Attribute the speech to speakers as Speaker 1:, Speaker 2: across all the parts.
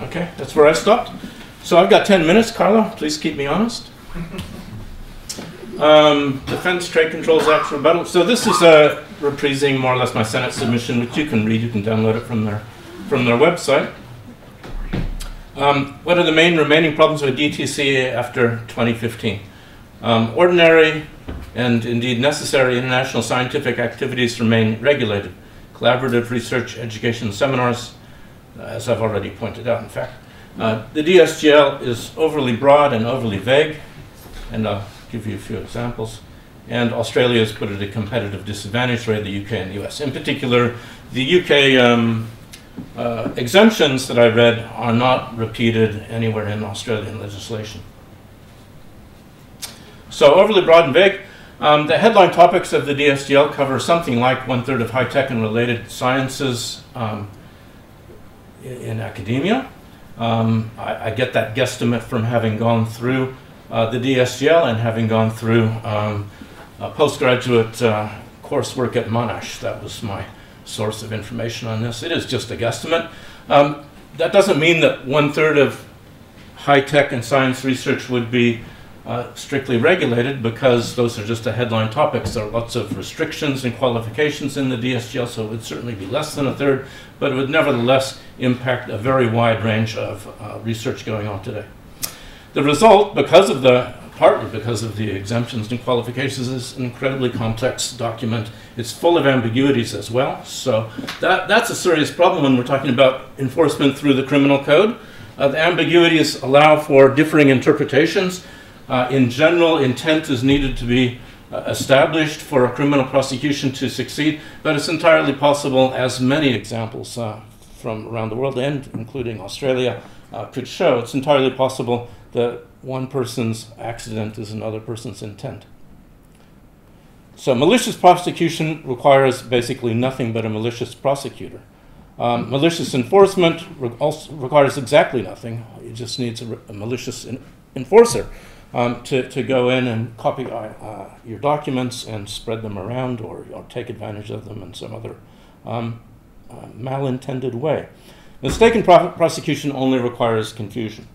Speaker 1: Okay, that's where I stopped. So I've got 10 minutes, Carlo. Please keep me honest. Defense Trade Controls Act rebuttal. So this is reprising more or less my Senate submission, which you can read. You can download it from their website. What are the main remaining problems with DTCA after 2015? Ordinary and indeed necessary international scientific activities remain regulated. Collaborative research, education, seminars, as I've already pointed out, in fact. The DSGL is overly broad and overly vague, and I'll give you a few examples. And Australia has put it at a competitive disadvantage, right, the UK and the US. In particular, the UK exemptions that I read are not repeated anywhere in Australian legislation. So overly broad and vague. The headline topics of the DSGL cover something like 1/3 of high-tech and related sciences in academia. I get that guesstimate from having gone through the DSGL and having gone through postgraduate coursework at Monash. That was my source of information on this. It is just a guesstimate. That doesn't mean that 1/3 of high-tech and science research would be strictly regulated, because those are just the headline topics. There are lots of restrictions and qualifications in the DSGL, so it would certainly be less than 1/3, but it would nevertheless impact a very wide range of research going on today. The result, partly because of the exemptions and qualifications, is an incredibly complex document. It's full of ambiguities as well, so that's a serious problem when we're talking about enforcement through the criminal code. The ambiguities allow for differing interpretations. In general, intent is needed to be established for a criminal prosecution to succeed, but it's entirely possible, as many examples from around the world, and including Australia, could show, it's entirely possible that one person's accident is another person's intent. So malicious prosecution requires basically nothing but a malicious prosecutor. Malicious enforcement also requires exactly nothing. It just needs a malicious enforcer to go in and copy your documents and spread them around, or take advantage of them in some other malintended way. Mistaken prosecution only requires confusion.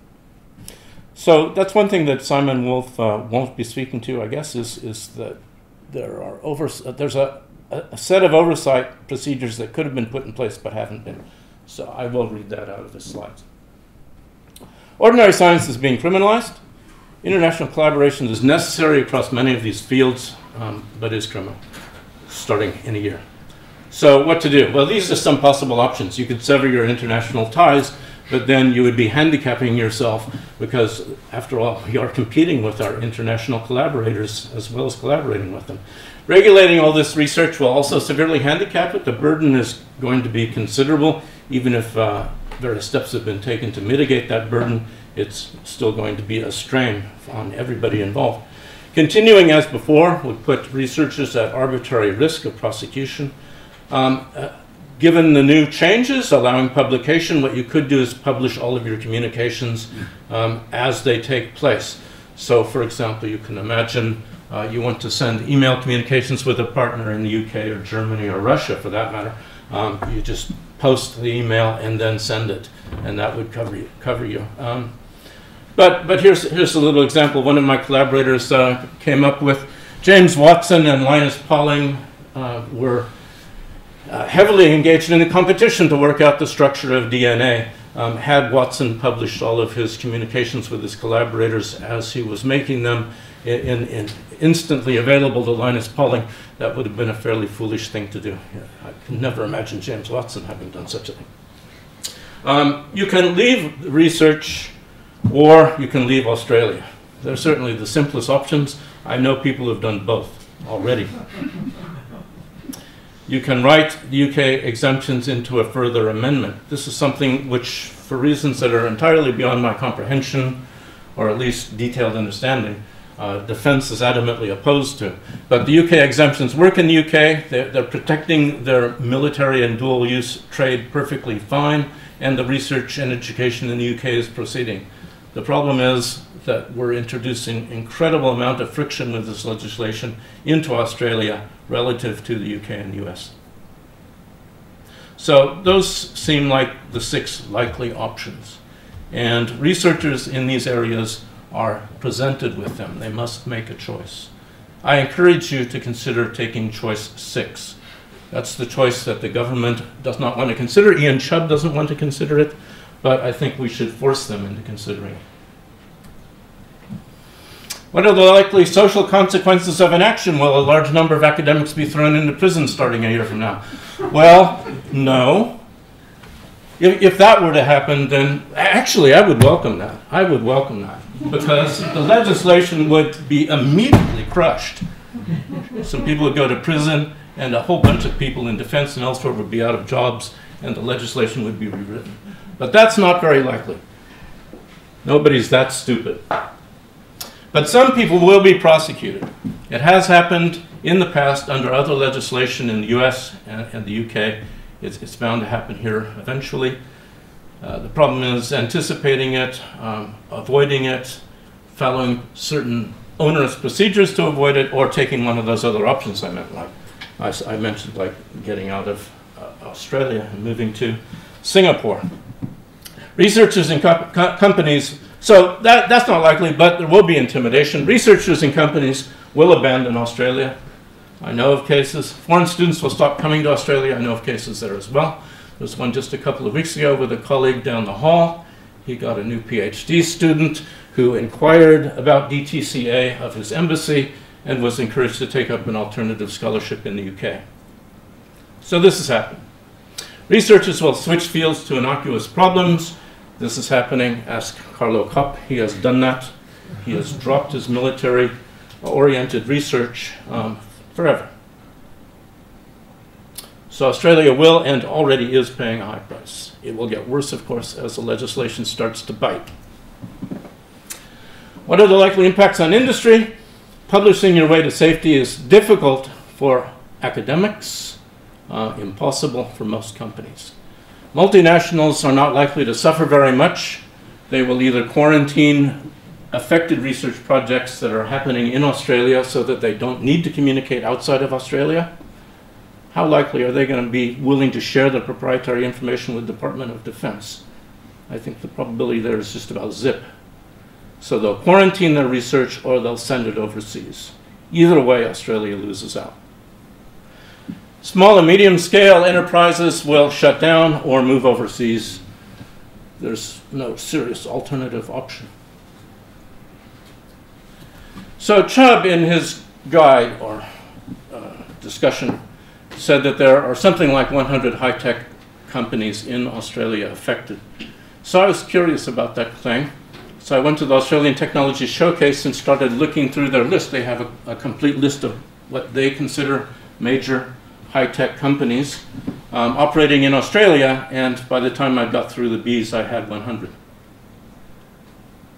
Speaker 1: So that's one thing that Simon Wolf won't be speaking to, I guess, is that there's a set of oversight procedures that could have been put in place but haven't been. So I will read that out of his slides. Ordinary science is being criminalized. International collaboration is necessary across many of these fields, but is criminal, starting in a year. So what to do? Well, these are some possible options. You could sever your international ties, but then you would be handicapping yourself, because, after all, you are competing with our international collaborators as well as collaborating with them. Regulating all this research will also severely handicap it. The burden is going to be considerable. Even if various steps have been taken to mitigate that burden, it's still going to be a strain on everybody involved. Continuing as before would put researchers at arbitrary risk of prosecution. Given the new changes allowing publication, what you could do is publish all of your communications as they take place. So, for example, you can imagine you want to send email communications with a partner in the UK or Germany or Russia, for that matter. You just post the email and then send it, and that would cover you. But here's a little example. One of my collaborators came up with James Watson and Linus Pauling were heavily engaged in a competition to work out the structure of DNA. Had Watson published all of his communications with his collaborators as he was making them in instantly available to Linus Pauling, that would have been a fairly foolish thing to do. I can never imagine James Watson having done such a thing. You can leave research, or you can leave Australia. They're certainly the simplest options. I know people who have done both already. You can write the UK exemptions into a further amendment. This is something which, for reasons that are entirely beyond my comprehension, or at least detailed understanding, defense is adamantly opposed to. But the UK exemptions work in the UK. They're protecting their military and dual-use trade perfectly fine, and the research and education in the UK is proceeding. The problem is that we're introducing incredible amount of friction with this legislation into Australia relative to the UK and US. So those seem like the 6 likely options. And researchers in these areas are presented with them. They must make a choice. I encourage you to consider taking choice 6. That's the choice that the government does not want to consider. Ian Chubb doesn't want to consider it, but I think we should force them into considering it. What are the likely social consequences of inaction? Will a large number of academics be thrown into prison starting a year from now? Well, no. If that were to happen, then actually I would welcome that. I would welcome that, because the legislation would be immediately crushed. Some people would go to prison, and a whole bunch of people in defense and elsewhere would be out of jobs, and the legislation would be rewritten. But that's not very likely. Nobody's that stupid. But some people will be prosecuted. It has happened in the past under other legislation in the US and the UK. It's bound to happen here eventually. The problem is anticipating it, avoiding it, following certain onerous procedures to avoid it, or taking one of those other options I mentioned, like getting out of Australia and moving to Singapore. Researchers and companies, so that's not likely, but there will be intimidation. Researchers and companies will abandon Australia. I know of cases. Foreign students will stop coming to Australia. I know of cases there as well. There was one just a couple of weeks ago with a colleague down the hall. He got a new PhD student who inquired about DTCA of his embassy and was encouraged to take up an alternative scholarship in the UK. So this is happening. Researchers will switch fields to innocuous problems. This is happening. Ask Carlo Kopp. He has done that. He has dropped his military-oriented research forever. So Australia will and already is paying a high price. It will get worse, of course, as the legislation starts to bite. What are the likely impacts on industry? Publishing your way to safety is difficult for academics, impossible for most companies. Multinationals are not likely to suffer very much. They will either quarantine affected research projects that are happening in Australia so that they don't need to communicate outside of Australia. How likely are they going to be willing to share their proprietary information with the Department of Defense? I think the probability there is just about zip. So they'll quarantine their research or they'll send it overseas. Either way, Australia loses out. Small and medium scale enterprises will shut down or move overseas. There's no serious alternative option. So Chubb, in his guide or discussion, said that there are something like 100 high-tech companies in Australia affected. So I was curious about that thing. So I went to the Australian Technology Showcase and started looking through their list. They have a complete list of what they consider major high-tech companies operating in Australia, and by the time I got through the Bs, I had 100.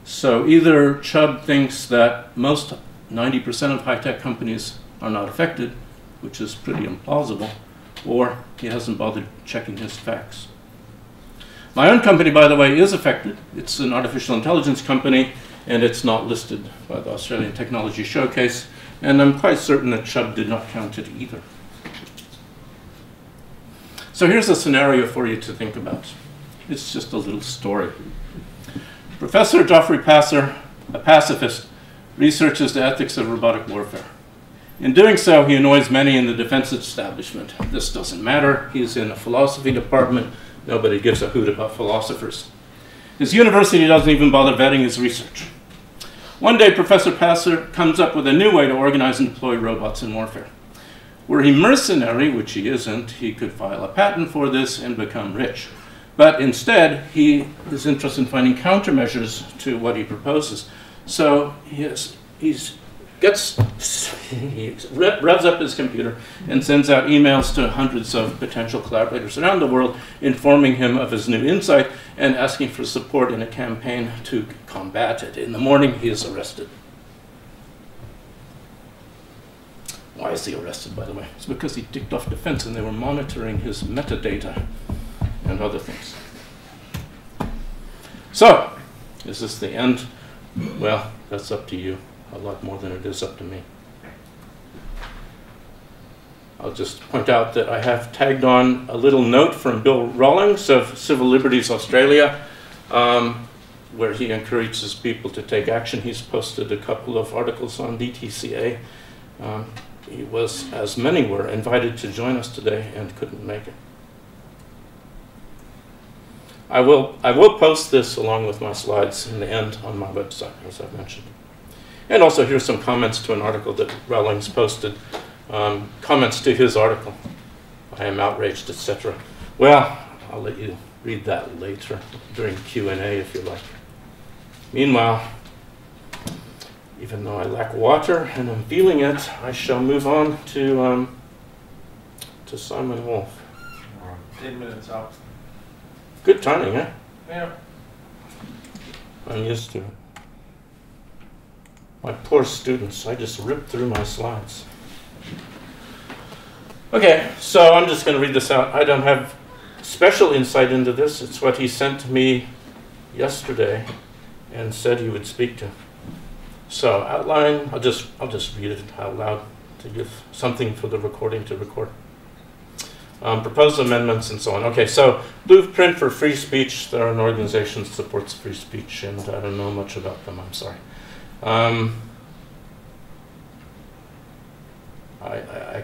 Speaker 1: So either Chubb thinks that most 90% of high-tech companies are not affected, which is pretty implausible, or he hasn't bothered checking his facts. My own company, by the way, is affected. It's an artificial intelligence company, and it's not listed by the Australian Technology Showcase, and I'm quite certain that Chubb did not count it either. So here's a scenario for you to think about. It's just a little story. Professor Geoffrey Passer, a pacifist, researches the ethics of robotic warfare. In doing so, he annoys many in the defense establishment. This doesn't matter. He's in a philosophy department. Nobody gives a hoot about philosophers. His university doesn't even bother vetting his research. One day, Professor Passer comes up with a new way to organize and deploy robots in warfare. Were he mercenary, which he isn't, he could file a patent for this and become rich. But instead, he is interested in finding countermeasures to what he proposes. So he revs up his computer and sends out emails to hundreds of potential collaborators around the world, informing him of his new insight and asking for support in a campaign to combat it. In the morning, he is arrested. Why is he arrested, by the way? It's because he ticked off defense and they were monitoring his metadata and other things. So, is this the end? Well, that's up to you. A lot more than it is up to me. I'll just point out that I have tagged on a little note from Bill Rawlings of Civil Liberties Australia. where he encourages people to take action. He's posted a couple of articles on DTCA. He was, as many were, invited to join us today and couldn't make it. I will post this along with my slides in the end on my website, as I've mentioned. And also here's some comments to an article that Rawlings posted, comments to his article. I am outraged, etc. Well, I'll let you read that later during Q&A if you like. Meanwhile, even though I lack water and I'm feeling it, I shall move on to Simon Wolf.
Speaker 2: 10 minutes out.
Speaker 1: Good timing, eh?
Speaker 2: Yeah.
Speaker 1: I'm used to it. My poor students, I just ripped through my slides. Okay, so I'm just going to read this out. I don't have special insight into this. It's what he sent to me yesterday and said he would speak to. So outline, I'll just read it out loud to give something for the recording to record. Proposed amendments and so on. Okay, so Blueprint for Free Speech. They're an organization that supports free speech, and I don't know much about them, I'm sorry. I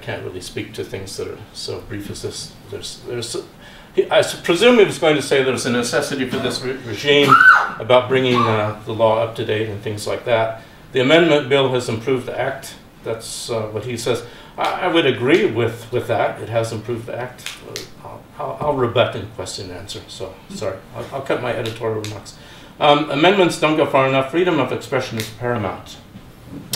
Speaker 1: can't really speak to things that are so brief as this. I presume he was going to say there's a necessity for this regime about bringing the law up to date and things like that. The amendment bill has improved the act. That's what he says. I would agree with that. It has improved the act. I'll rebut in question and answer. So sorry, I'll cut my editorial remarks. Amendments don't go far enough. Freedom of expression is paramount.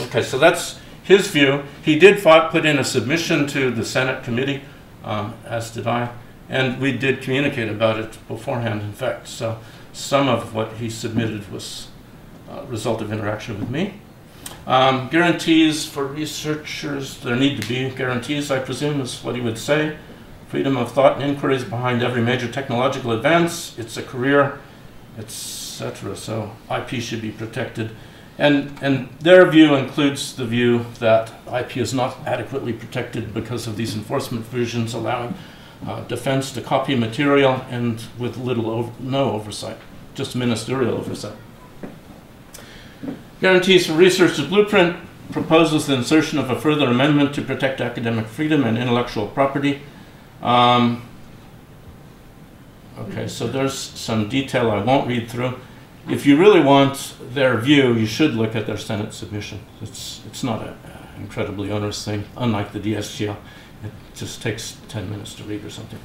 Speaker 1: Okay, so that's his view. He did put in a submission to the Senate committee, as did I, and we did communicate about it beforehand, in fact. So some of what he submitted was a result of interaction with me. Guarantees for researchers, there need to be guarantees, I presume, is what he would say. Freedom of thought and inquiries behind every major technological advance. It's a career, etc. So IP should be protected. And their view includes the view that IP is not adequately protected because of these enforcement provisions allowing defense to copy material and with little no oversight, just ministerial oversight. Guarantees for researchers. Blueprint proposes the insertion of a further amendment to protect academic freedom and intellectual property. Okay, so there's some detail I won't read through. If you really want their view, you should look at their Senate submission. It's not an incredibly onerous thing, unlike the DSGL. It just takes 10 minutes to read or something.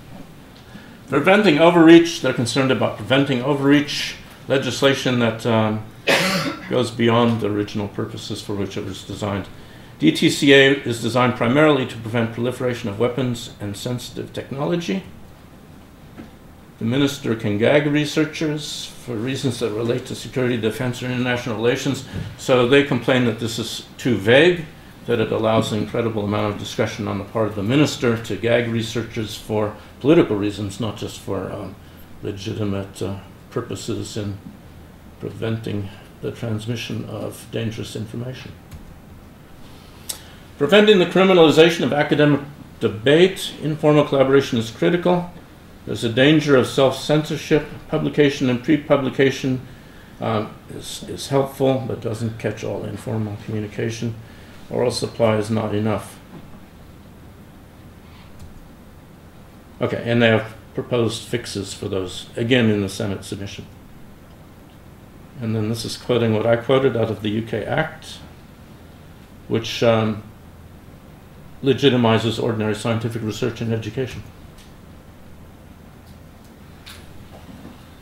Speaker 1: Preventing overreach. They're concerned about preventing overreach. Legislation that goes beyond the original purposes for which it was designed. DTCA is designed primarily to prevent proliferation of weapons and sensitive technology. The minister can gag researchers for reasons that relate to security, defense, or international relations. So they complain that this is too vague, that it allows an incredible amount of discretion on the part of the minister to gag researchers for political reasons, not just for legitimate purposes in preventing the transmission of dangerous information. Preventing the criminalization of academic debate. Informal collaboration is critical. There's a danger of self-censorship. Publication and pre-publication is helpful, but doesn't catch all informal communication. Oral supply is not enough. Okay, and they have proposed fixes for those, again in the Senate submission. And then this is quoting what I quoted out of the UK Act, which legitimizes ordinary scientific research and education.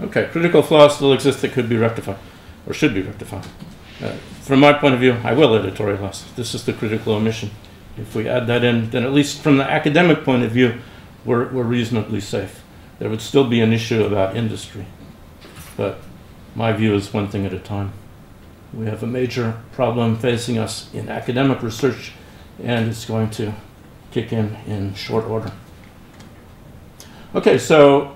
Speaker 1: Okay, critical flaws still exist that could be rectified, or should be rectified. From my point of view, I will editorialize. This is the critical omission. If we add that in, then at least from the academic point of view, we're reasonably safe. There would still be an issue about industry, but my view is one thing at a time. We have a major problem facing us in academic research, and it's going to kick in short order. Okay, so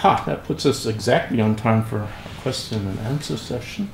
Speaker 1: that puts us exactly on time for a question and answer session.